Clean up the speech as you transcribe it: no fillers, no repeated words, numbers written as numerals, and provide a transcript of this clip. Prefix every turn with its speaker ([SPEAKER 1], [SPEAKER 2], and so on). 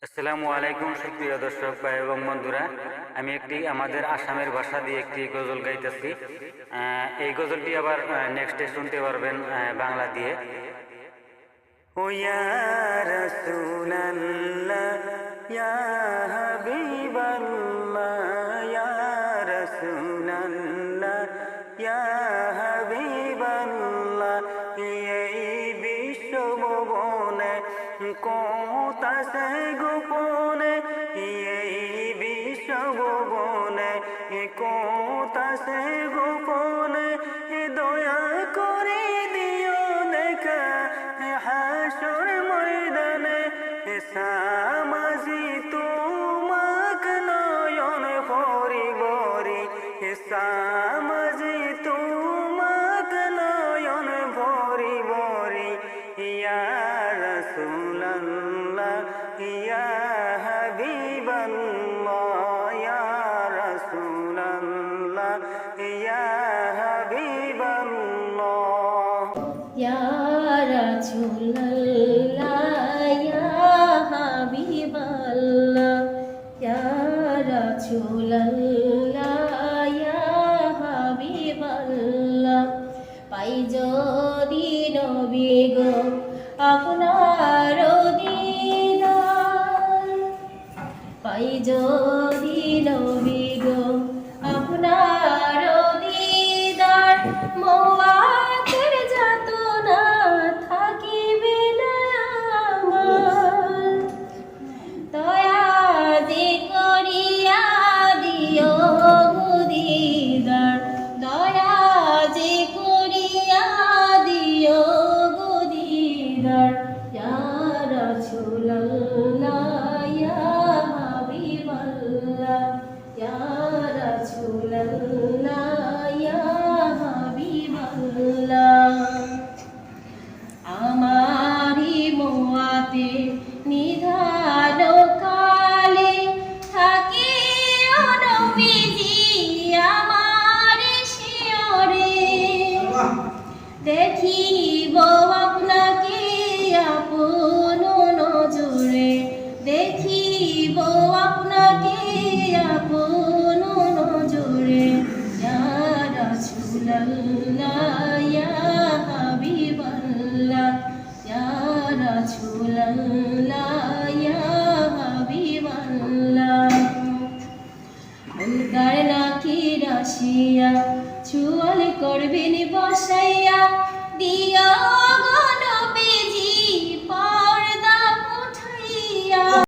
[SPEAKER 1] আসসালামু আলাইকুম সুপ্রিয় দর্শক ভাই এবং বন্ধুরা, আমি একটি আমাদের আসামের ভাষা দিয়ে একটি গজল গাইতেছি। এই গজলটি আবার নেক্সটে শুনতে পারবেন বাংলা দিয়ে। ও ইয়া রাসূলুল্লাহ ইয়া হাবিবাল্লাহ ইয়া রাসূলুল্লাহ ইয়া হাবিবাল্লাহ, এই বিশ্বভুবনে কোথাছে গোপনে, এই বিশ্বভুবনে কোথাছে গোপনে, দয়া করে দিও দেখা হাসর ময়দানে, সামাজি তোমাক নয়ন ভরি ভরি, সামাজি তোমাক নয়ন ভরি ভরি, ইয়া রাসূলুল্লাহ ইয়া হাবিবাল্লাহ ইয়া রাসূলুল্লাহ ইয়া হাবিবাল্লাহ।
[SPEAKER 2] ইয়া রাসূলুল্লাহ ইয়া হাবিবাল্লাহ ইয়া রাসূলুল্লাহ ইয়া হাবিবাল্লাহ, পাই যদি নবী গো আপনার দিদার, পাই যদি নবী গো আপনার দিদার, মওয়াতের যাতনা থাকিবে না আমার, দয়া যে করিয়া দিও গো দিদার, দয়া যে করিয়া দিও গো দিদার, ইয়া রাসূলুল্লাহ ইয়া হাবিবাল্লাহ ইয়া রাসূলুল্লাহ ইয়া হাবিবাল্লাহ, আমারি মোয়াতে নিধান কালে থাকি নবীজি আমার শিয়রে, দেখিব আপনাকে আপন নজরে, দেখিব আপনাকে আপন নজরে, ইয়া রাসূলুল্লাহ ইয়া হাবিবাল্লাহ ইয়া রাসূলুল্লাহ ইয়া হাবিবাল্লাহ, মুনকার নাকির আসিয়া চুয়াল করবেন বসাইয়া, দিও